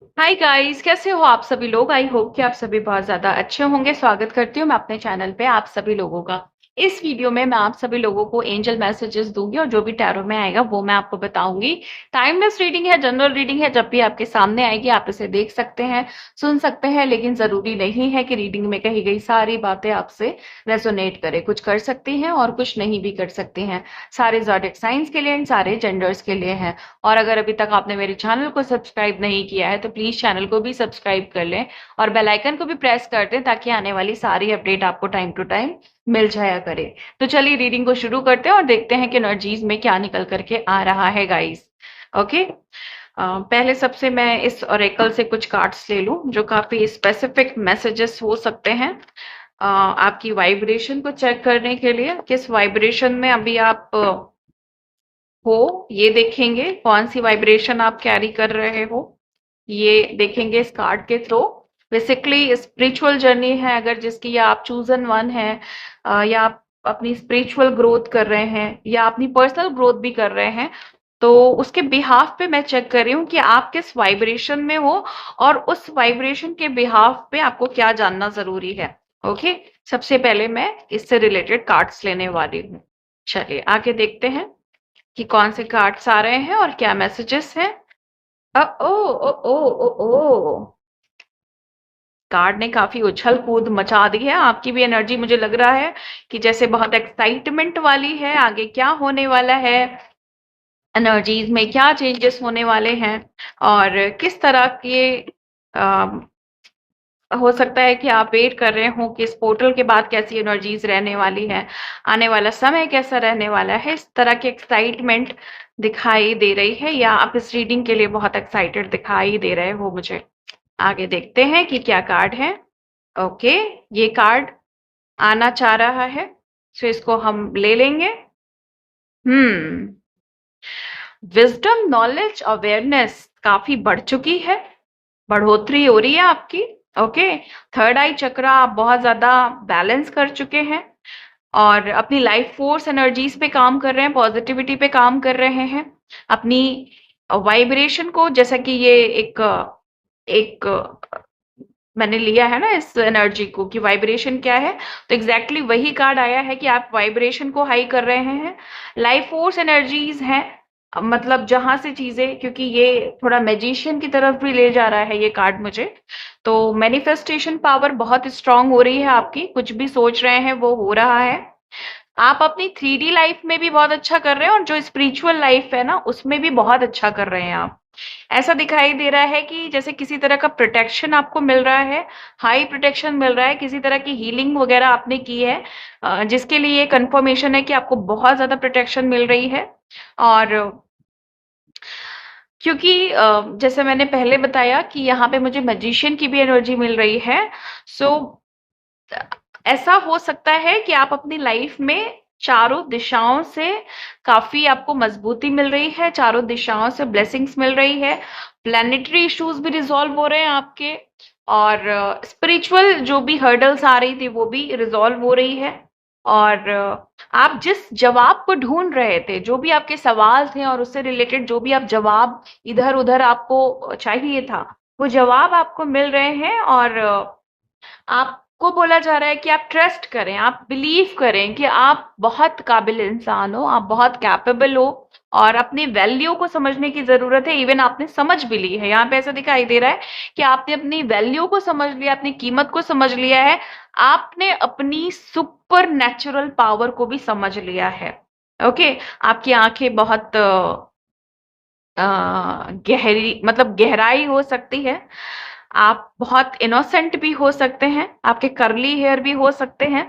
Hi guys, कैसे हो आप सभी लोग। आई होप कि आप सभी बहुत ज्यादा अच्छे होंगे। स्वागत करती हूँ मैं अपने चैनल पे आप सभी लोगों का। इस वीडियो में मैं आप सभी लोगों को एंजल मैसेजेस दूंगी और जो भी टैरो में आएगा वो मैं आपको बताऊंगी। टाइमलेस रीडिंग है, जनरल रीडिंग है, जब भी आपके सामने आएगी आप इसे देख सकते हैं, सुन सकते हैं, लेकिन जरूरी नहीं है कि रीडिंग में कही गई सारी बातें आपसे रेजोनेट करे। कुछ कर सकती हैं और कुछ नहीं भी कर सकती हैं। सारे ज़ोडिएक साइंस के लिए एंड सारे जेंडर्स के लिए हैं। और अगर अभी तक आपने मेरे चैनल को सब्सक्राइब नहीं किया है तो प्लीज चैनल को भी सब्सक्राइब कर लें और बेल आइकन को भी प्रेस कर दें ताकि आने वाली सारी अपडेट आपको टाइम टू टाइम मिल जाया करे। तो चलिए रीडिंग को शुरू करते हैं और देखते हैं कि एनर्जीज में क्या निकल करके आ रहा है गाइस। ओके। पहले सबसे मैं इस ओरेकल से कुछ कार्ड्स ले लूं जो काफी स्पेसिफिक मैसेजेस हो सकते हैं। आपकी वाइब्रेशन को चेक करने के लिए किस वाइब्रेशन में अभी आप हो ये देखेंगे, कौन सी वाइब्रेशन आप कैरी कर रहे हो ये देखेंगे इस कार्ड के थ्रू। बेसिकली स्पिरिचुअल जर्नी है अगर जिसकी, या आप चूजन वन है, या आप अपनी स्पिरिचुअल ग्रोथ कर रहे हैं या अपनी पर्सनल ग्रोथ भी कर रहे हैं, तो उसके बिहाफ पे मैं चेक कर रही हूँ कि आप किस वाइब्रेशन में हो और उस वाइब्रेशन के बिहाफ पे आपको क्या जानना जरूरी है। ओके। सबसे पहले मैं इससे रिलेटेड कार्ड्स लेने वाली हूँ। चलिए आगे देखते हैं कि कौन से कार्ड्स आ रहे हैं और क्या मैसेजेस हैं। ओ ओ ओ ओ ओ कार्ड ने काफी उछल कूद मचा दी है। आपकी भी एनर्जी मुझे लग रहा है कि जैसे बहुत एक्साइटमेंट वाली है। आगे क्या होने वाला है, एनर्जीज में क्या चेंजेस होने वाले हैं और किस तरह के हो सकता है कि आप वेट कर रहे हो कि इस पोर्टल के बाद कैसी एनर्जीज रहने वाली है, आने वाला समय कैसा रहने वाला है। इस तरह की एक्साइटमेंट दिखाई दे रही है या आप इस रीडिंग के लिए बहुत एक्साइटेड दिखाई दे रहे हो मुझे। आगे देखते हैं कि क्या कार्ड है। ओके। ये कार्ड आना चाह रहा है, सो इसको हम ले लेंगे। हम्म। विजडम, नॉलेज, अवेयरनेस काफी बढ़ चुकी है, बढ़ोतरी हो रही है आपकी। ओके। थर्ड आई चक्रा आप बहुत ज्यादा बैलेंस कर चुके हैं और अपनी लाइफ फोर्स एनर्जीज पे काम कर रहे हैं, पॉजिटिविटी पे काम कर रहे हैं। अपनी वाइब्रेशन को, जैसा कि ये एक एक मैंने लिया है ना इस एनर्जी को कि वाइब्रेशन क्या है, तो एग्जैक्टली वही कार्ड आया है कि आप वाइब्रेशन को हाई कर रहे हैं। लाइफ फोर्स एनर्जीज हैं, मतलब जहां से चीजें, क्योंकि ये थोड़ा मैजिशियन की तरफ भी ले जा रहा है ये कार्ड मुझे। तो मैनिफेस्टेशन पावर बहुत स्ट्रांग हो रही है आपकी, कुछ भी सोच रहे हैं वो हो रहा है। आप अपनी 3D लाइफ में भी बहुत अच्छा कर रहे हैं और जो स्पिरिचुअल लाइफ है ना उसमें भी बहुत अच्छा कर रहे हैं आप। ऐसा दिखाई दे रहा है कि जैसे किसी तरह का प्रोटेक्शन आपको मिल रहा है, हाई प्रोटेक्शन मिल रहा है, किसी तरह की हीलिंग वगैरह आपने की है, जिसके लिए कंफर्मेशन है कि आपको बहुत ज्यादा प्रोटेक्शन मिल रही है। और क्योंकि जैसे मैंने पहले बताया कि यहाँ पे मुझे मैजिशियन की भी एनर्जी मिल रही है। सो ऐसा हो सकता है कि आप अपनी लाइफ में चारों दिशाओं से काफी आपको मजबूती मिल रही है, चारों दिशाओं से ब्लेसिंग्स मिल रही है, प्लैनेटरी इश्यूज भी रिजॉल्व हो रहे हैं आपके, और स्पिरिचुअल जो भी हर्डल्स आ रही थी वो भी रिजॉल्व हो रही है। और आप जिस जवाब को ढूंढ रहे थे, जो भी आपके सवाल थे और उससे रिलेटेड जो भी आप जवाब इधर उधर आपको चाहिए था, वो जवाब आपको मिल रहे हैं। और आपको बोला जा रहा है कि आप ट्रस्ट करें, आप बिलीव करें कि आप बहुत काबिल इंसान हो, आप बहुत कैपेबल हो और अपनी वैल्यू को समझने की जरूरत है। इवन आपने समझ भी ली है, यहाँ पे ऐसा दिखाई दे रहा है कि आपने अपनी वैल्यू को समझ लिया, अपनी कीमत को समझ लिया है। आपने अपनी सुपर नेचुरल पावर को भी समझ लिया है। ओके। आपकी आंखें बहुत गहरी, मतलब गहराई हो सकती है। आप बहुत इनोसेंट भी हो सकते हैं, आपके कर्ली हेयर भी हो सकते हैं,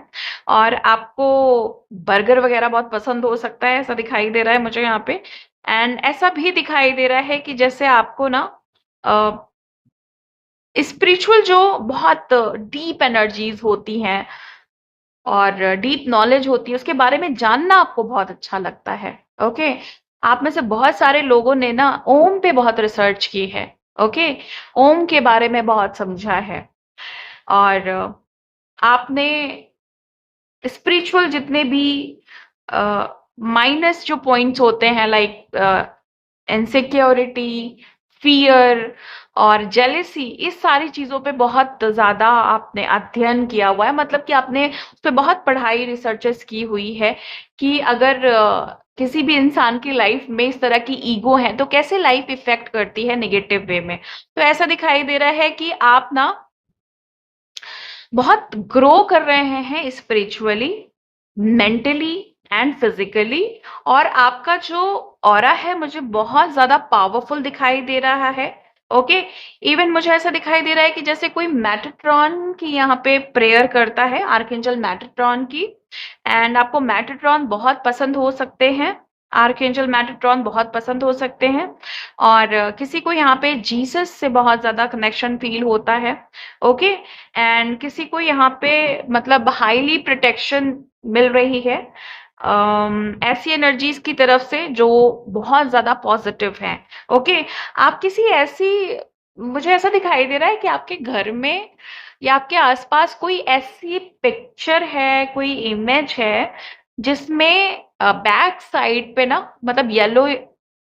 और आपको बर्गर वगैरह बहुत पसंद हो सकता है, ऐसा दिखाई दे रहा है मुझे यहाँ पे। एंड ऐसा भी दिखाई दे रहा है कि जैसे आपको ना स्पिरिचुअल जो बहुत डीप एनर्जीज होती हैं और डीप नॉलेज होती है उसके बारे में जानना आपको बहुत अच्छा लगता है। ओके। आप में से बहुत सारे लोगों ने ना ओम पे बहुत रिसर्च की है। ओके। ओम के बारे में बहुत समझा है। और आपने स्पिरिचुअल जितने भी माइनस जो पॉइंट्स होते हैं, लाइक इनसिक्योरिटी, फियर और जेलेसी, इस सारी चीजों पे बहुत ज्यादा आपने अध्ययन किया हुआ है, मतलब कि आपने उस पे बहुत पढ़ाई रिसर्चेस की हुई है कि अगर किसी भी इंसान की लाइफ में इस तरह की ईगो है तो कैसे लाइफ इफेक्ट करती है नेगेटिव वे में। तो ऐसा दिखाई दे रहा है कि आप ना बहुत ग्रो कर रहे हैं स्पिरिचुअली, मेंटली एंड फिजिकली। और आपका जो ऑरा है मुझे बहुत ज्यादा पावरफुल दिखाई दे रहा है। ओके, इवन मुझे ऐसा दिखाई दे रहा है कि जैसे कोई मैटाट्रॉन की यहाँ पे प्रेयर करता है, आर्कएंजल मैटाट्रॉन की। एंड आपको मैटाट्रॉन बहुत पसंद हो सकते हैं, आर्कएंजल मैटाट्रॉन बहुत पसंद हो सकते हैं। और किसी को यहाँ पे जीसस से बहुत ज्यादा कनेक्शन फील होता है। ओके, एंड किसी को यहाँ पे मतलब हाईली प्रोटेक्शन मिल रही है ऐसी एनर्जीज की तरफ से जो बहुत ज्यादा पॉजिटिव हैं। ओके, आप किसी ऐसी, मुझे ऐसा दिखाई दे रहा है कि आपके घर में या आपके आसपास कोई ऐसी पिक्चर है, कोई इमेज है जिसमें बैक साइड पे ना मतलब येलो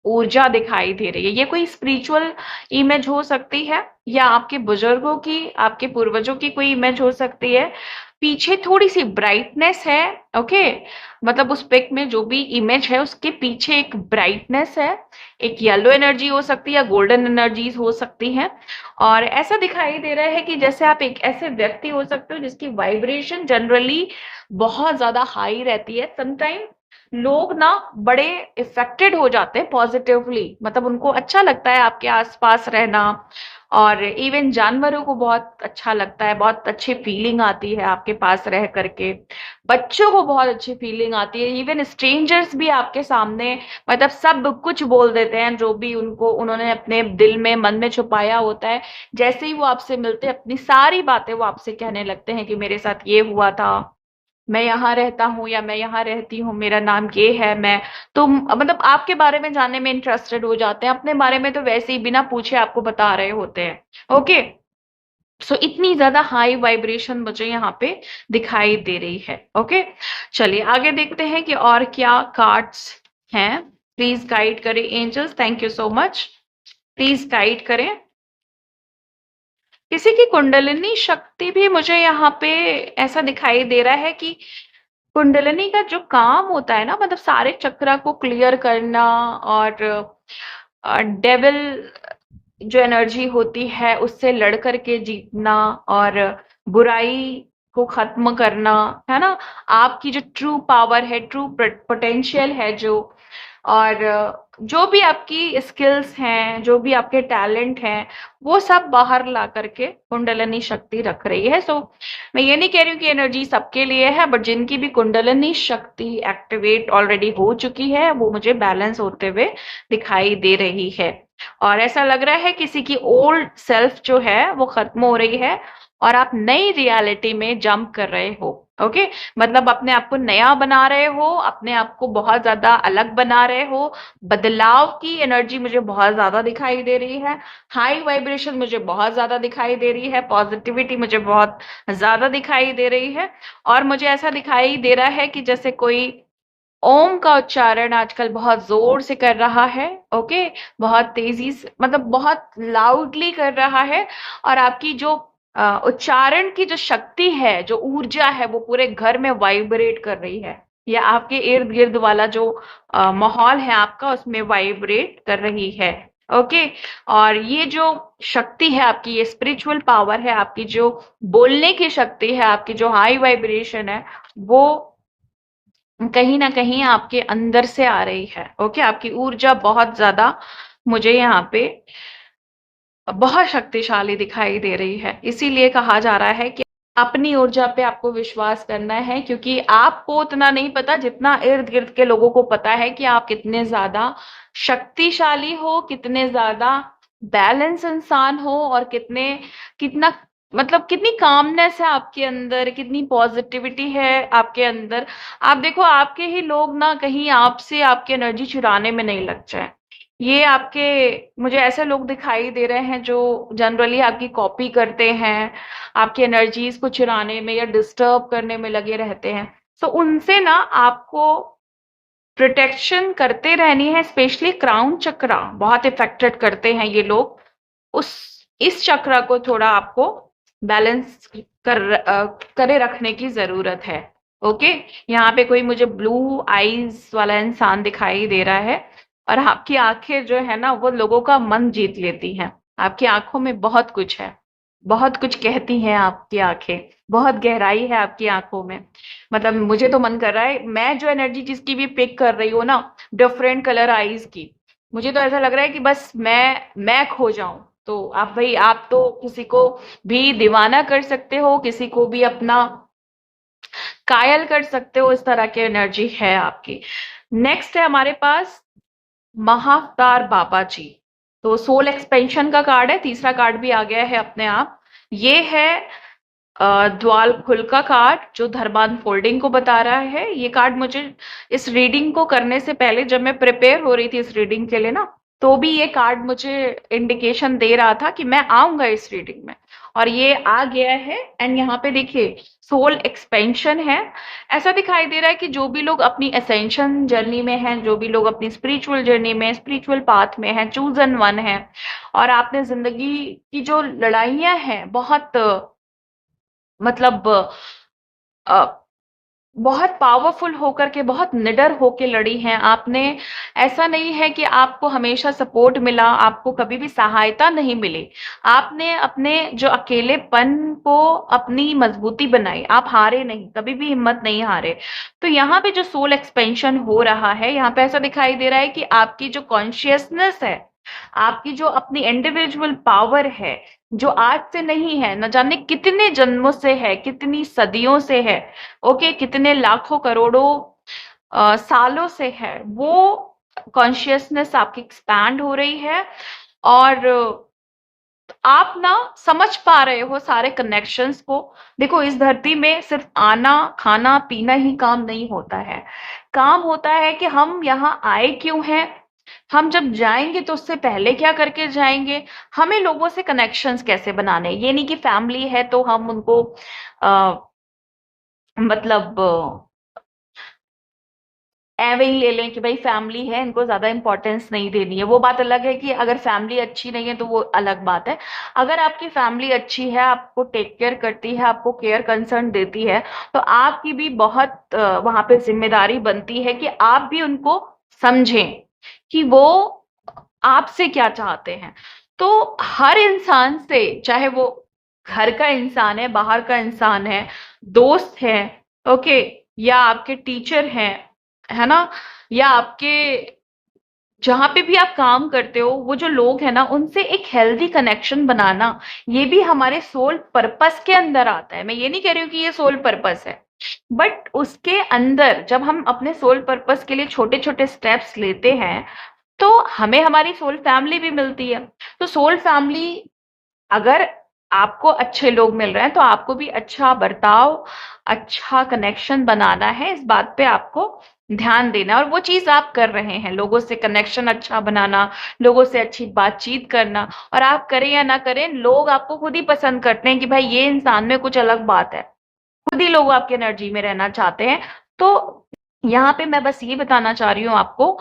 ऊर्जा दिखाई दे रही है। ये कोई स्पिरिचुअल इमेज हो सकती है या आपके बुजुर्गों की, आपके पूर्वजों की कोई इमेज हो सकती है। पीछे थोड़ी सी ब्राइटनेस है। ओके, मतलब उस पिक में जो भी इमेज है उसके पीछे एक ब्राइटनेस है, एक येलो एनर्जी हो सकती है या गोल्डन एनर्जीज हो सकती हैं। और ऐसा दिखाई दे रहा है कि जैसे आप एक ऐसे व्यक्ति हो सकते हो जिसकी वाइब्रेशन जनरली बहुत ज्यादा हाई रहती है। समटाइम लोग ना बड़े इफेक्टेड हो जाते हैं पॉजिटिवली, मतलब उनको अच्छा लगता है आपके आसपास रहना। और इवन जानवरों को बहुत अच्छा लगता है, बहुत अच्छी फीलिंग आती है आपके पास रह करके। बच्चों को बहुत अच्छी फीलिंग आती है, इवन स्ट्रेंजर्स भी आपके सामने मतलब सब कुछ बोल देते हैं जो भी उनको उन्होंने अपने दिल में मन में छुपाया होता है। जैसे ही वो आपसे मिलते हैं अपनी सारी बातें वो आपसे कहने लगते हैं कि मेरे साथ ये हुआ था, मैं यहाँ रहता हूँ या मैं यहाँ रहती हूँ, मेरा नाम ये है, मैं तो मतलब आपके बारे में जानने में इंटरेस्टेड हो जाते हैं। अपने बारे में तो वैसे ही बिना पूछे आपको बता रहे होते हैं। ओके, सो इतनी ज्यादा हाई वाइब्रेशन मुझे यहाँ पे दिखाई दे रही है। ओके, चलिए आगे देखते हैं कि और क्या कार्ड्स हैं। प्लीज गाइड करें angels, thank you so much, please guide करें। किसी की कुंडलिनी शक्ति भी मुझे यहाँ पे ऐसा दिखाई दे रहा है कि कुंडलिनी का जो काम होता है ना, मतलब सारे चक्रा को क्लियर करना और डेविल जो एनर्जी होती है उससे लड़ करके जीतना और बुराई को खत्म करना, है ना। आपकी जो ट्रू पावर है, ट्रू पोटेंशियल है जो, और जो भी आपकी स्किल्स हैं, जो भी आपके टैलेंट हैं, वो सब बाहर ला करके कुंडलिनी शक्ति रख रही है। सो मैं ये नहीं कह रही हूँ कि एनर्जी सबके लिए है, बट जिनकी भी कुंडलिनी शक्ति एक्टिवेट ऑलरेडी हो चुकी है वो मुझे बैलेंस होते हुए दिखाई दे रही है। और ऐसा लग रहा है किसी की ओल्ड सेल्फ जो है वो खत्म हो रही है और आप नई रियलिटी में जंप कर रहे हो। ओके, मतलब अपने आप को नया बना रहे हो, अपने आप को बहुत ज्यादा अलग बना रहे हो। बदलाव की एनर्जी मुझे बहुत ज्यादा दिखाई दे रही है, हाई वाइब्रेशन मुझे बहुत ज्यादा दिखाई दे रही है, पॉजिटिविटी मुझे बहुत ज्यादा दिखाई दे रही है। और मुझे ऐसा दिखाई दे रहा है कि जैसे कोई ओम का उच्चारण आजकल बहुत जोर से कर रहा है। ओके, बहुत तेजी से, मतलब बहुत लाउडली कर रहा है। और आपकी जो उच्चारण की जो शक्ति है, जो ऊर्जा है, वो पूरे घर में वाइब्रेट कर रही है, या आपके इर्द गिर्द वाला जो माहौल है आपका उसमें वाइब्रेट कर रही है। ओके, और ये जो शक्ति है आपकी, ये स्पिरिचुअल पावर है आपकी, जो बोलने की शक्ति है आपकी, जो हाई वाइब्रेशन है, वो कहीं ना कहीं आपके अंदर से आ रही है। ओके, आपकी ऊर्जा बहुत ज्यादा मुझे यहाँ पे बहुत शक्तिशाली दिखाई दे रही है। इसीलिए कहा जा रहा है कि अपनी ऊर्जा पे आपको विश्वास करना है, क्योंकि आपको उतना नहीं पता जितना इर्द गिर्द के लोगों को पता है कि आप कितने ज्यादा शक्तिशाली हो, कितने ज्यादा बैलेंस इंसान हो, और कितना मतलब कितनी कामनेस है आपके अंदर, कितनी पॉजिटिविटी है आपके अंदर। आप देखो, आपके ही लोग ना कहीं आपसे आपकी एनर्जी चुराने में नहीं लग जाए। ये आपके, मुझे ऐसे लोग दिखाई दे रहे हैं जो जनरली आपकी कॉपी करते हैं, आपकी एनर्जीज को चुराने में या डिस्टर्ब करने में लगे रहते हैं। तो उनसे ना आपको प्रोटेक्शन करते रहनी है। स्पेशली क्राउन चक्रा बहुत इफेक्टेड करते हैं ये लोग, उस इस चक्र को थोड़ा आपको बैलेंस करे रखने की जरूरत है। ओके, यहाँ पे कोई मुझे ब्लू आईज वाला इंसान दिखाई दे रहा है, और आपकी आंखें जो है ना वो लोगों का मन जीत लेती हैं। आपकी आंखों में बहुत कुछ है, बहुत कुछ कहती हैं आपकी आंखें, बहुत गहराई है आपकी आंखों में। मतलब मुझे तो मन कर रहा है, मैं जो एनर्जी जिसकी भी पिक कर रही हूँ ना, डिफरेंट कलर आईज की, मुझे तो ऐसा लग रहा है कि बस मैं खो जाऊं। तो आप भाई, आप तो किसी को भी दीवाना कर सकते हो, किसी को भी अपना कायल कर सकते हो, इस तरह की एनर्जी है आपकी। नेक्स्ट है हमारे पास महाअवतार बाबा जी। तो सोल एक्सपेंशन का कार्ड है, तीसरा कार्ड भी आ गया है अपने आप। ये है द्वाल खुल का कार्ड, जो धर्मान फोल्डिंग को बता रहा है। ये कार्ड मुझे इस रीडिंग को करने से पहले, जब मैं प्रिपेयर हो रही थी इस रीडिंग के लिए ना, तो भी ये कार्ड मुझे इंडिकेशन दे रहा था कि मैं आऊंगा इस रीडिंग में, और ये आ गया है। एंड यहाँ पे देखिए सोल एक्सपेंशन है। ऐसा दिखाई दे रहा है कि जो भी लोग अपनी असेंशन जर्नी में हैं, जो भी लोग अपनी स्पिरिचुअल जर्नी में, स्पिरिचुअल पाथ में हैं, चूजन वन है, और आपने जिंदगी की जो लड़ाइयां हैं बहुत मतलब अ, बहुत पावरफुल होकर के, बहुत निडर होके लड़ी हैं आपने। ऐसा नहीं है कि आपको हमेशा सपोर्ट मिला, आपको कभी भी सहायता नहीं मिली। आपने अपने जो अकेलेपन को अपनी मजबूती बनाई, आप हारे नहीं, कभी भी हिम्मत नहीं हारे। तो यहाँ पे जो सोल एक्सपेंशन हो रहा है, यहाँ पे ऐसा दिखाई दे रहा है कि आपकी जो कॉन्शियसनेस है, आपकी जो अपनी इंडिविजुअल पावर है, जो आज से नहीं है, न जाने कितने जन्मों से है, कितनी सदियों से है, ओके, कितने लाखों करोड़ों सालों से है, वो कॉन्शियसनेस आपकी एक्सपैंड हो रही है। और आप ना समझ पा रहे हो सारे कनेक्शंस को। देखो, इस धरती में सिर्फ आना खाना पीना ही काम नहीं होता है। काम होता है कि हम यहाँ आए क्यों हैं, हम जब जाएंगे तो उससे पहले क्या करके जाएंगे, हमें लोगों से कनेक्शंस कैसे बनाने। ये नहीं कि फैमिली है तो हम उनको आ, मतलब ऐवे ही ले लें कि भाई फैमिली है, इनको ज्यादा इंपॉर्टेंस नहीं देनी है। वो बात अलग है कि अगर फैमिली अच्छी नहीं है तो वो अलग बात है। अगर आपकी फैमिली अच्छी है, आपको टेक केयर करती है, आपको केयर कंसर्न देती है, तो आपकी भी बहुत वहां पे जिम्मेदारी बनती है कि आप भी उनको समझें कि वो आपसे क्या चाहते हैं। तो हर इंसान से, चाहे वो घर का इंसान है, बाहर का इंसान है, दोस्त है, ओके, या आपके टीचर हैं, है ना, या आपके जहां पे भी आप काम करते हो, वो जो लोग हैं ना, उनसे एक हेल्दी कनेक्शन बनाना, ये भी हमारे सोल पर्पस के अंदर आता है। मैं ये नहीं कह रही हूँ कि ये सोल पर्पस है, बट उसके अंदर जब हम अपने सोल पर्पस के लिए छोटे छोटे स्टेप्स लेते हैं, तो हमें हमारी सोल फैमिली भी मिलती है। तो सोल फैमिली, अगर आपको अच्छे लोग मिल रहे हैं तो आपको भी अच्छा बर्ताव, अच्छा कनेक्शन बनाना है, इस बात पे आपको ध्यान देना है। और वो चीज आप कर रहे हैं, लोगों से कनेक्शन अच्छा बनाना, लोगों से अच्छी बातचीत करना। और आप करें या ना करें, लोग आपको खुद ही पसंद करते हैं कि भाई ये इंसान में कुछ अलग बात है। खुद ही लोग आपकी एनर्जी में रहना चाहते हैं। तो यहाँ पे मैं बस ये बताना चाह रही हूँ आपको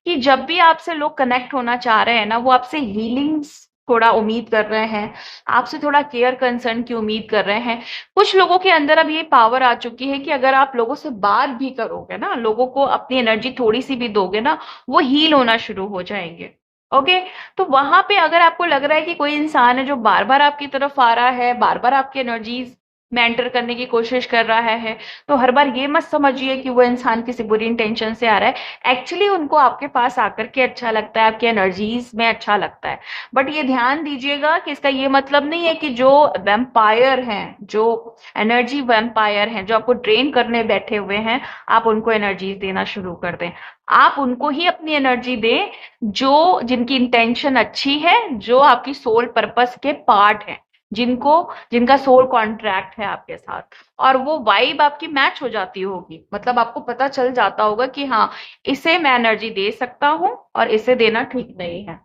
कि जब भी आपसे लोग कनेक्ट होना चाह रहे हैं ना, वो आपसे हीलिंग्स थोड़ा उम्मीद कर रहे हैं, आपसे थोड़ा केयर कंसर्न की उम्मीद कर रहे हैं। कुछ लोगों के अंदर अब ये पावर आ चुकी है कि अगर आप लोगों से बात भी करोगे ना, लोगों को अपनी एनर्जी थोड़ी सी भी दोगे ना, वो हील होना शुरू हो जाएंगे। ओके, तो वहां पे अगर आपको लग रहा है कि कोई इंसान है जो बार बार आपकी तरफ आ रहा है, बार बार आपकी एनर्जीज में एंटर करने की कोशिश कर रहा है, तो हर बार ये मत समझिए कि वो इंसान किसी बुरी इंटेंशन से आ रहा है। एक्चुअली उनको आपके पास आकर के अच्छा लगता है, आपकी एनर्जीज में अच्छा लगता है। बट ये ध्यान दीजिएगा कि इसका ये मतलब नहीं है कि जो वैम्पायर हैं, जो एनर्जी वैम्पायर हैं, जो आपको ड्रेन करने बैठे हुए हैं, आप उनको एनर्जीज देना शुरू कर दें। आप उनको ही अपनी एनर्जी दें जो जिनकी इंटेंशन अच्छी है, जो आपकी सोल पर्पस के पार्ट है, जिनको जिनका सोल कॉन्ट्रैक्ट है आपके साथ, और वो वाइब आपकी मैच हो जाती होगी। मतलब आपको पता चल जाता होगा कि हाँ, इसे मैं एनर्जी दे सकता हूँ और इसे देना ठीक नहीं है।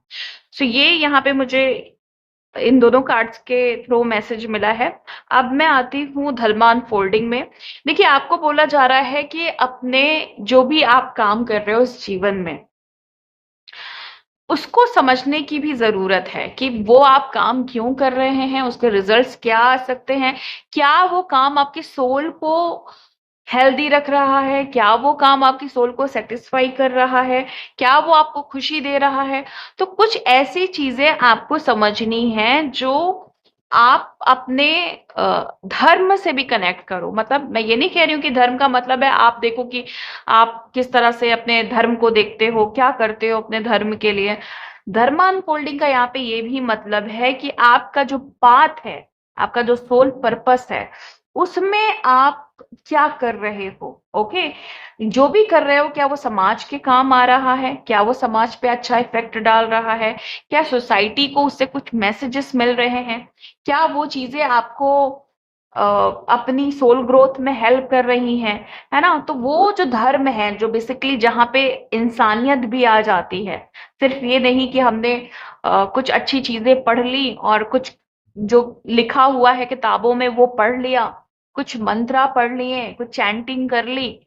सो ये यहाँ पे मुझे इन दोनों कार्ड्स के थ्रू मैसेज मिला है। अब मैं आती हूँ धलमान फोल्डिंग में। देखिए, आपको बोला जा रहा है कि अपने जो भी आप काम कर रहे हो इस जीवन में, उसको समझने की भी ज़रूरत है कि वो आप काम क्यों कर रहे हैं, उसके रिजल्ट्स क्या आ सकते हैं, क्या वो काम आपकी सोल को हेल्दी रख रहा है, क्या वो काम आपकी सोल को सेटिस्फाई कर रहा है, क्या वो आपको खुशी दे रहा है। तो कुछ ऐसी चीजें आपको समझनी है जो आप अपने धर्म से भी कनेक्ट करो। मतलब मैं ये नहीं कह रही हूँ कि धर्म का मतलब है आप देखो कि आप किस तरह से अपने धर्म को देखते हो, क्या करते हो अपने धर्म के लिए। धर्म अनफोल्डिंग का यहाँ पे ये भी मतलब है कि आपका जो पाथ है, आपका जो सोल पर्पस है, उसमें आप क्या कर रहे हो। ओके, जो भी कर रहे हो क्या वो समाज के काम आ रहा है, क्या वो समाज पे अच्छा इफेक्ट डाल रहा है, क्या सोसाइटी को उससे कुछ मैसेजेस मिल रहे हैं, क्या वो चीजें आपको अ, अपनी सोल ग्रोथ में हेल्प कर रही हैं, है ना। तो वो जो धर्म है, जो बेसिकली जहाँ पे इंसानियत भी आ जाती है, सिर्फ ये नहीं कि हमने कुछ अच्छी चीजें पढ़ ली और कुछ जो लिखा हुआ है किताबों में वो पढ़ लिया, कुछ मंत्रा पढ़ लिए, कुछ चैंटिंग कर ली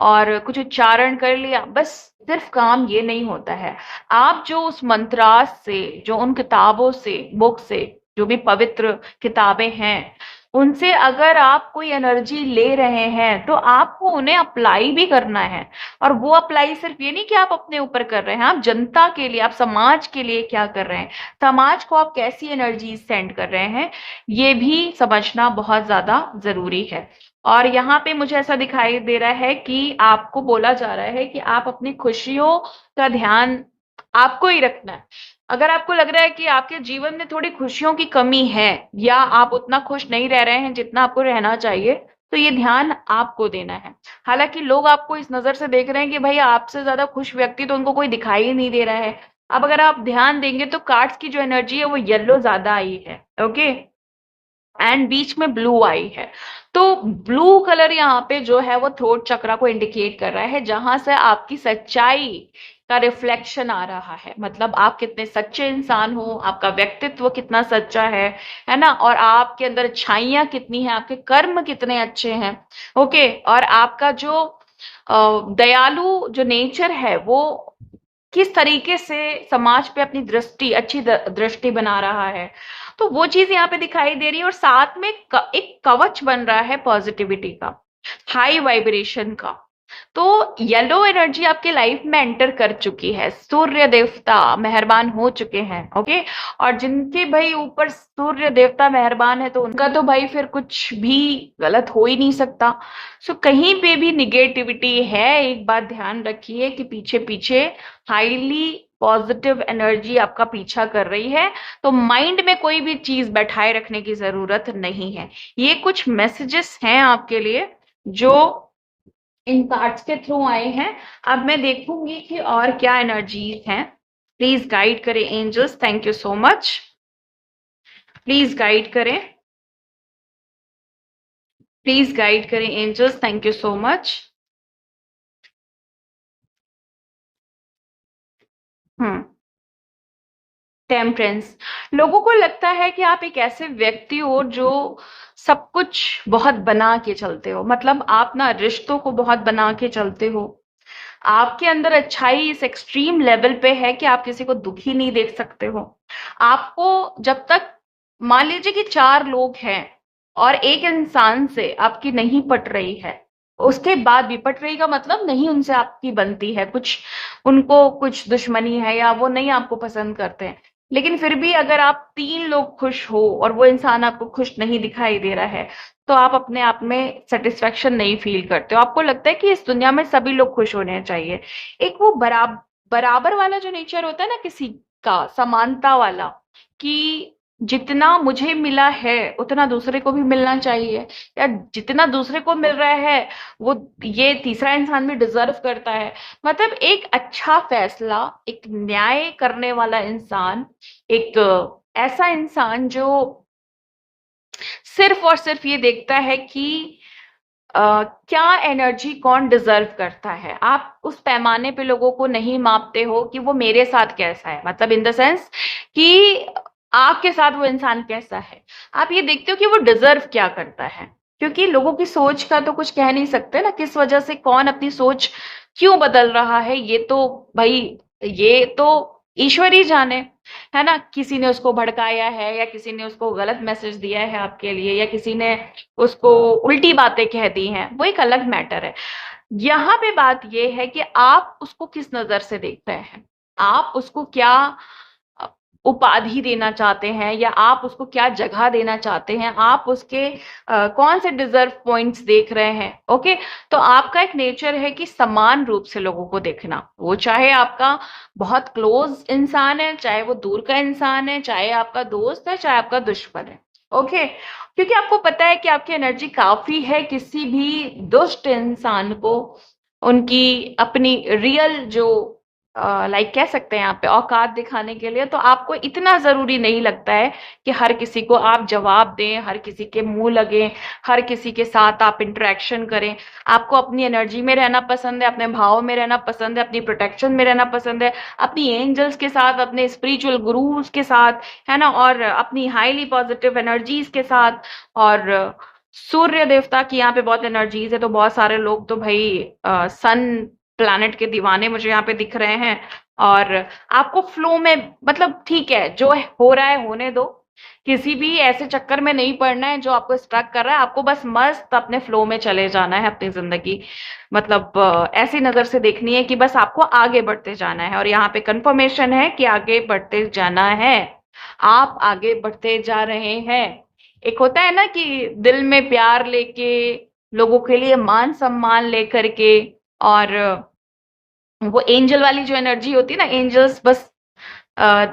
और कुछ उच्चारण कर लिया, बस सिर्फ काम ये नहीं होता है। आप जो उस मंत्रास से, जो उन किताबों से, बुक से, जो भी पवित्र किताबें हैं, उनसे अगर आप कोई एनर्जी ले रहे हैं तो आपको उन्हें अप्लाई भी करना है। और वो अप्लाई सिर्फ ये नहीं कि आप अपने ऊपर कर रहे हैं, आप जनता के लिए, आप समाज के लिए क्या कर रहे हैं, समाज को आप कैसी एनर्जी सेंड कर रहे हैं, ये भी समझना बहुत ज्यादा जरूरी है। और यहाँ पे मुझे ऐसा दिखाई दे रहा है कि आपको बोला जा रहा है कि आप अपनी खुशियों का ध्यान आपको ही रखना है। अगर आपको लग रहा है कि आपके जीवन में थोड़ी खुशियों की कमी है या आप उतना खुश नहीं रह रहे हैं जितना आपको रहना चाहिए, तो ये ध्यान आपको देना है। हालांकि लोग आपको इस नजर से देख रहे हैं कि भाई आपसे ज्यादा खुश व्यक्ति तो उनको कोई दिखाई ही नहीं दे रहा है। अब अगर आप ध्यान देंगे तो कार्ड्स की जो एनर्जी है वो येलो ज्यादा आई है। ओके, एंड बीच में ब्लू आई है। तो ब्लू कलर यहाँ पे जो है वो थ्रोट चक्रा को इंडिकेट कर रहा है, जहां से आपकी सच्चाई का रिफ्लेक्शन आ रहा है। मतलब आप कितने सच्चे इंसान हो, आपका व्यक्तित्व कितना सच्चा है ना, और आपके अंदर अच्छाइयां कितनी है, आपके कर्म कितने अच्छे हैं। ओके, और आपका जो दयालु जो नेचर है वो किस तरीके से समाज पे अपनी दृष्टि, अच्छी दृष्टि बना रहा है। तो वो चीज यहाँ पे दिखाई दे रही है। और साथ में एक कवच बन रहा है पॉजिटिविटी का, हाई वाइब्रेशन का। तो येलो एनर्जी आपके लाइफ में एंटर कर चुकी है, सूर्य देवता मेहरबान हो चुके हैं। ओके, और जिनके भाई ऊपर सूर्य देवता मेहरबान है तो उनका तो भाई फिर कुछ भी गलत हो ही नहीं सकता। सो कहीं पे भी निगेटिविटी है, एक बात ध्यान रखिए कि पीछे पीछे हाईली पॉजिटिव एनर्जी आपका पीछा कर रही है। तो माइंड में कोई भी चीज बैठाए रखने की जरूरत नहीं है। ये कुछ मैसेजेस हैं आपके लिए जो इन कार्ड्स के थ्रू आए हैं। अब मैं देखूंगी कि और क्या एनर्जीज हैं। प्लीज गाइड करें angels, thank you so much. Please guide करें, प्लीज गाइड करें angels, thank you so much. Hmm, temperance. लोगों को लगता है कि आप एक ऐसे व्यक्ति हो जो सब कुछ बहुत बना के चलते हो। मतलब आप ना रिश्तों को बहुत बना के चलते हो। आपके अंदर अच्छाई इस एक्सट्रीम लेवल पे है कि आप किसी को दुखी नहीं देख सकते हो। आपको जब तक, मान लीजिए कि चार लोग हैं और एक इंसान से आपकी नहीं पट रही है, उसके बाद भी पट रही का मतलब नहीं उनसे आपकी बनती है, कुछ उनको कुछ दुश्मनी है या वो नहीं आपको पसंद करते हैं, लेकिन फिर भी अगर आप तीन लोग खुश हो और वो इंसान आपको खुश नहीं दिखाई दे रहा है, तो आप अपने आप में सेटिस्फेक्शन नहीं फील करते हो। आपको लगता है कि इस दुनिया में सभी लोग खुश होने चाहिए। एक वो बराबर वाला जो नेचर होता है ना किसी का, समानता वाला, कि जितना मुझे मिला है उतना दूसरे को भी मिलना चाहिए, या जितना दूसरे को मिल रहा है वो ये तीसरा इंसान भी डिजर्व करता है। मतलब एक अच्छा फैसला, एक न्याय करने वाला इंसान, एक ऐसा इंसान जो सिर्फ और सिर्फ ये देखता है कि क्या एनर्जी कौन डिजर्व करता है। आप उस पैमाने पे लोगों को नहीं मापते हो कि वो मेरे साथ कैसा है, मतलब इन द सेंस कि आपके साथ वो इंसान कैसा है। आप ये देखते हो कि वो डिजर्व क्या करता है। क्योंकि लोगों की सोच का तो कुछ कह नहीं सकते ना, किस वजह से कौन अपनी सोच क्यों बदल रहा है, ये तो भाई, ये तो ईश्वर ही जाने, है ना। किसी ने उसको भड़काया है या किसी ने उसको गलत मैसेज दिया है आपके लिए, या किसी ने उसको उल्टी बातें कह दी हैं, वो एक अलग मैटर है। यहाँ पे बात ये है कि आप उसको किस नजर से देख रहे हैं, आप उसको क्या अ, उपाधि देना चाहते हैं, या आप उसको क्या जगह देना चाहते हैं, आप उसके कौन से डिजर्व पॉइंट्स देख रहे हैं। ओके, तो आपका एक नेचर है कि समान रूप से लोगों को देखना, वो चाहे आपका बहुत क्लोज इंसान है, चाहे वो दूर का इंसान है, चाहे आपका दोस्त है, चाहे आपका दुश्मन है। ओके, क्योंकि आपको पता है कि आपकी एनर्जी काफी है किसी भी दुष्ट इंसान को उनकी अपनी रियल जो लाइक कह सकते हैं यहाँ पे औकात दिखाने के लिए। तो आपको इतना जरूरी नहीं लगता है कि हर किसी को आप जवाब दें, हर किसी के मुंह लगे, हर किसी के साथ आप इंटरेक्शन करें। आपको अपनी एनर्जी में रहना पसंद है, अपने भाव में रहना पसंद है, अपनी प्रोटेक्शन में रहना पसंद है, अपनी एंजल्स के साथ, अपने स्पिरिचुअल गुरुज के साथ, है ना, और अपनी हाईली पॉजिटिव एनर्जीज के साथ। और सूर्य देवता की यहाँ पे बहुत एनर्जीज है, तो बहुत सारे लोग तो भाई सन प्लैनेट के दीवाने मुझे यहाँ पे दिख रहे हैं। और आपको फ्लो में, मतलब ठीक है, जो हो रहा है होने दो, किसी भी ऐसे चक्कर में नहीं पड़ना है जो आपको स्ट्रक कर रहा है। आपको बस मस्त अपने फ्लो में चले जाना है अपनी जिंदगी, मतलब ऐसी नजर से देखनी है कि बस आपको आगे बढ़ते जाना है। और यहाँ पे कंफर्मेशन है कि आगे बढ़ते जाना है, आप आगे बढ़ते जा रहे हैं। एक होता है ना कि दिल में प्यार लेके, लोगों के लिए मान सम्मान लेकर के, और वो एंजल वाली जो एनर्जी होती है ना, एंजल्स बस अ,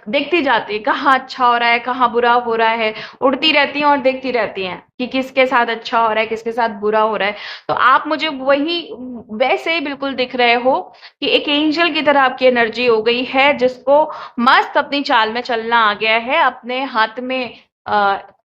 देखती जाती है कहाँ अच्छा हो रहा है, कहाँ बुरा हो रहा है, उड़ती रहती हैं और देखती रहती हैं कि किसके साथ अच्छा हो रहा है, किसके साथ बुरा हो रहा है। तो आप मुझे वही वैसे ही बिल्कुल दिख रहे हो कि एक एंजल की तरह आपकी एनर्जी हो गई है, जिसको मस्त अपनी चाल में चलना आ गया है। अपने हाथ में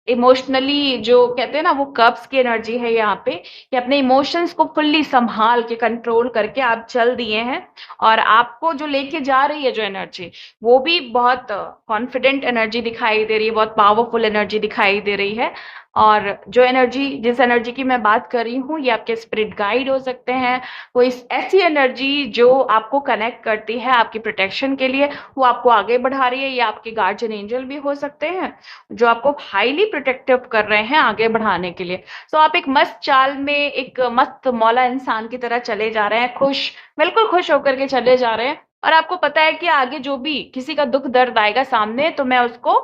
इमोशनली जो कहते हैं ना, वो कप्स की एनर्जी है यहाँ पे, कि अपने इमोशंस को फुल्ली संभाल के कंट्रोल करके आप चल दिए हैं। और आपको जो लेके जा रही है जो एनर्जी, वो भी बहुत कॉन्फिडेंट एनर्जी दिखाई दे रही है, बहुत पावरफुल एनर्जी दिखाई दे रही है। और जो एनर्जी, जिस एनर्जी की मैं बात कर रही हूँ, ये आपके स्पिरिट गाइड हो सकते हैं। कोई ऐसी एनर्जी जो आपको कनेक्ट करती है आपकी प्रोटेक्शन के लिए, वो आपको आगे बढ़ा रही है, या आपके गार्जियन एंजल भी हो सकते हैं जो आपको हाईली प्रोटेक्टिव कर रहे हैं आगे बढ़ाने के लिए। तो आप एक मस्त चाल में, एक मस्त मौला इंसान की तरह चले जा रहे हैं, खुश, बिल्कुल खुश होकर के चले जा रहे हैं। और आपको पता है कि आगे जो भी किसी का दुख दर्द आएगा सामने, तो मैं उसको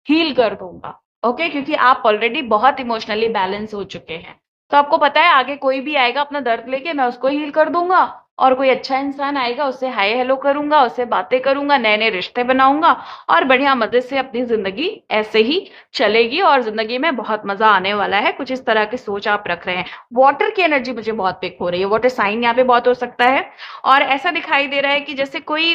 हील कर दूंगा। ओके, क्योंकि आप ऑलरेडी बहुत इमोशनली बैलेंस हो चुके हैं। तो आपको पता है आगे कोई भी आएगा अपना दर्द लेके, मैं उसको हील कर दूंगा। और कोई अच्छा इंसान आएगा, उससे हाय हेलो करूंगा, उससे बातें करूंगा, नए नए रिश्ते बनाऊंगा, और बढ़िया मजे से अपनी जिंदगी ऐसे ही चलेगी। और जिंदगी में बहुत मजा आने वाला है। कुछ इस तरह की सोच आप रख रहे हैं। वाटर की एनर्जी मुझे बहुत पिक हो रही है, वाटर साइन यहाँ पे बहुत हो सकता है। और ऐसा दिखाई दे रहा है कि जैसे कोई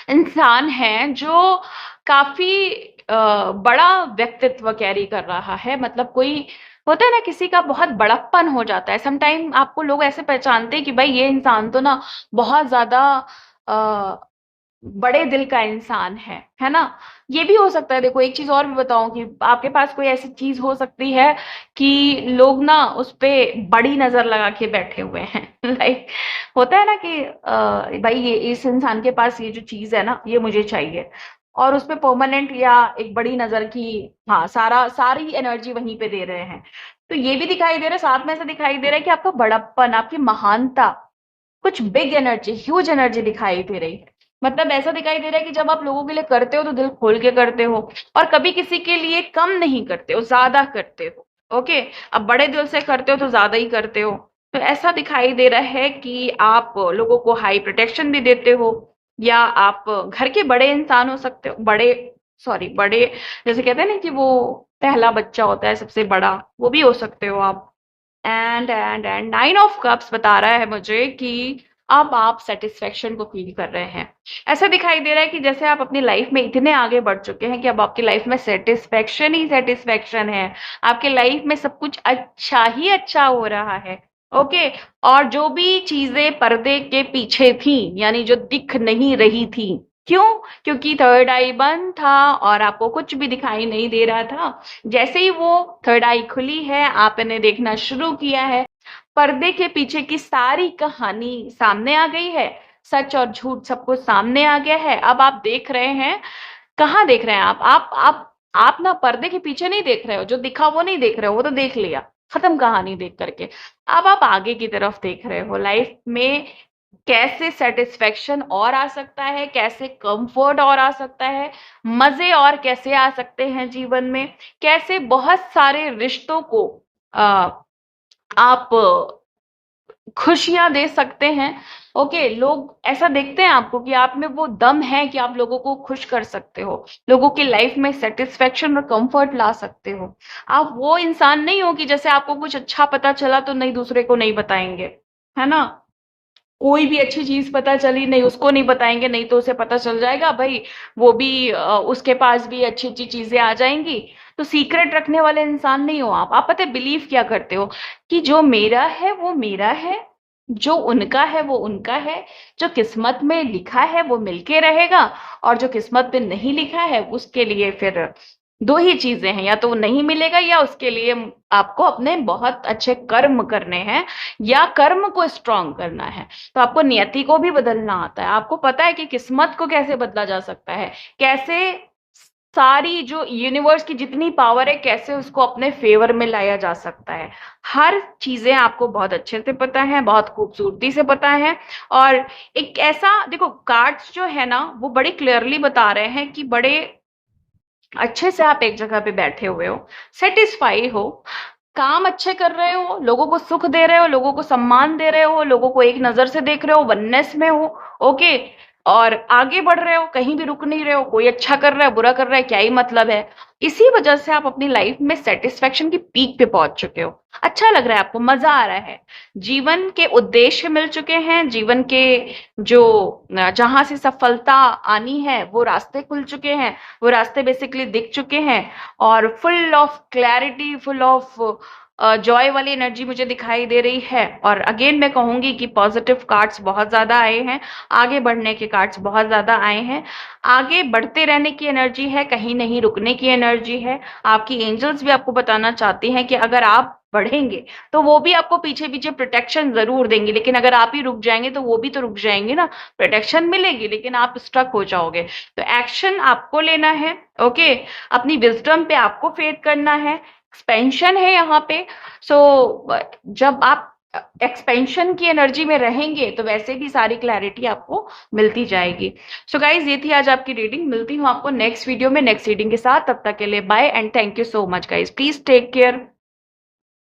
इंसान है जो काफी बड़ा व्यक्तित्व कैरी कर रहा है, मतलब कोई होता है ना, किसी का बहुत बड़प्पन हो जाता है। समटाइम आपको लोग ऐसे पहचानते हैं कि भाई ये इंसान तो ना बहुत ज्यादा बड़े दिल का इंसान है ना। ये भी हो सकता है। देखो, एक चीज और भी बताऊं कि आपके पास कोई ऐसी चीज हो सकती है कि लोग ना उस पे बड़ी नजर लगा के बैठे हुए हैं लाइक होता है ना कि भाई ये इस इंसान के पास ये जो चीज है ना, ये मुझे चाहिए, और उसपे परमानेंट या एक बड़ी नजर की, हाँ, सारी एनर्जी वहीं पे दे रहे हैं। तो ये भी दिखाई दे रहा है, साथ में ऐसा दिखाई दे रहा है कि आपका बड़प्पन, आपकी महानता, कुछ बिग एनर्जी, ह्यूज एनर्जी दिखाई दे रही है। मतलब ऐसा दिखाई दे रहा है कि जब आप लोगों के लिए करते हो तो दिल खोल के करते हो, और कभी किसी के लिए कम नहीं करते हो, ज्यादा करते हो। ओके, अब बड़े दिल से करते हो तो ज्यादा ही करते हो। तो ऐसा दिखाई दे रहा है कि आप लोगों को हाई प्रोटेक्शन भी देते हो, या आप घर के बड़े इंसान हो सकते हो, बड़े, सॉरी, बड़े, जैसे कहते हैं ना कि वो पहला बच्चा होता है सबसे बड़ा, वो भी हो सकते हो आप। एंड नाइन ऑफ कप्स बता रहा है मुझे कि अब आप सेटिस्फेक्शन को फील कर रहे हैं। ऐसा दिखाई दे रहा है कि जैसे आप अपनी लाइफ में इतने आगे बढ़ चुके हैं कि अब आपकी लाइफ में सेटिस्फेक्शन ही सेटिस्फेक्शन है। आपके लाइफ में सब कुछ अच्छा ही अच्छा हो रहा है। ओके, और जो भी चीजें पर्दे के पीछे थी, यानी जो दिख नहीं रही थी, क्यों? क्योंकि थर्ड आई बंद था और आपको कुछ भी दिखाई नहीं दे रहा था। जैसे ही वो थर्ड आई खुली है, आपने देखना शुरू किया है, पर्दे के पीछे की सारी कहानी सामने आ गई है। सच और झूठ सब कुछ सामने आ गया है। अब आप देख रहे हैं, कहाँ देख रहे हैं आप ना पर्दे के पीछे नहीं देख रहे हो, जो दिखा वो नहीं देख रहे हो, वो तो देख लिया, खत्म कहानी देख करके। अब आप आगे की तरफ देख रहे हो, लाइफ में कैसे सेटिस्फेक्शन और आ सकता है, कैसे कंफर्ट और आ सकता है, मजे और कैसे आ सकते हैं जीवन में, कैसे बहुत सारे रिश्तों को आ, आप खुशियां दे सकते हैं। ओके, लोग ऐसा देखते हैं आपको कि आप में वो दम है कि आप लोगों को खुश कर सकते हो, लोगों की लाइफ में सेटिस्फेक्शन और कंफर्ट ला सकते हो। आप वो इंसान नहीं हो कि जैसे आपको कुछ अच्छा पता चला तो नहीं दूसरे को नहीं बताएंगे, है ना। कोई भी अच्छी चीज पता चली नहीं उसको नहीं बताएंगे, नहीं तो उसे पता चल जाएगा भाई, वो भी उसके पास भी अच्छी अच्छी चीजें आ जाएंगी। तो सीक्रेट रखने वाले इंसान नहीं हो आप। पता है बिलीव क्या करते हो कि जो मेरा है वो मेरा है, जो उनका है वो उनका है, जो किस्मत में लिखा है वो मिलके रहेगा, और जो किस्मत में नहीं लिखा है उसके लिए फिर दो ही चीजें हैं, या तो वो नहीं मिलेगा या उसके लिए आपको अपने बहुत अच्छे कर्म करने हैं या कर्म को स्ट्रांग करना है। तो आपको नियति को भी बदलना आता है, आपको पता है कि किस्मत को कैसे बदला जा सकता है, कैसे सारी जो यूनिवर्स की जितनी पावर है कैसे उसको अपने फेवर में लाया जा सकता है। हर चीजें आपको बहुत अच्छे से पता है, बहुत खूबसूरती से पता है। और एक ऐसा देखो, कार्ड्स जो है ना वो बड़े क्लियरली बता रहे हैं कि बड़े अच्छे से आप एक जगह पे बैठे हुए हो, सेटिस्फाई हो, काम अच्छे कर रहे हो, लोगों को सुख दे रहे हो, लोगों को सम्मान दे रहे हो, लोगों को एक नजर से देख रहे हो, वननेस में हो। ओके, और आगे बढ़ रहे हो, कहीं भी रुक नहीं रहे हो, कोई अच्छा कर रहा है बुरा कर रहा है क्या ही मतलब है। इसी वजह से आप अपनी लाइफ में सेटिस्फेक्शन की पीक पे पहुंच चुके हो, अच्छा लग रहा है आपको, मजा आ रहा है, जीवन के उद्देश्य मिल चुके हैं, जीवन के जो जहां से सफलता आनी है वो रास्ते खुल चुके हैं, वो रास्ते बेसिकली दिख चुके हैं, और full of clarity, full of Joy वाली एनर्जी मुझे दिखाई दे रही है। और अगेन मैं कहूंगी कि पॉजिटिव कार्ड्स बहुत ज्यादा आए हैं, आगे बढ़ने के कार्ड्स बहुत ज्यादा आए हैं, आगे बढ़ते रहने की एनर्जी है, कहीं नहीं रुकने की एनर्जी है। आपकी एंजल्स भी आपको बताना चाहती हैं कि अगर आप बढ़ेंगे तो वो भी आपको पीछे पीछे प्रोटेक्शन जरूर देंगे, लेकिन अगर आप ही रुक जाएंगे तो वो भी तो रुक जाएंगे ना। प्रोटेक्शन मिलेगी लेकिन आप स्ट्रक हो जाओगे। तो एक्शन आपको लेना है। ओके, अपनी विजडम पे आपको फेथ करना है, एक्सपेंशन है यहाँ पे। सो जब आप एक्सपेंशन की एनर्जी में रहेंगे तो वैसे भी सारी क्लैरिटी आपको मिलती जाएगी। सो गाइज, ये थी आज आपकी रीडिंग, मिलती हूँ आपको नेक्स्ट वीडियो में नेक्स्ट रीडिंग के साथ। तब तक के लिए bye and thank you so much guys, please take care.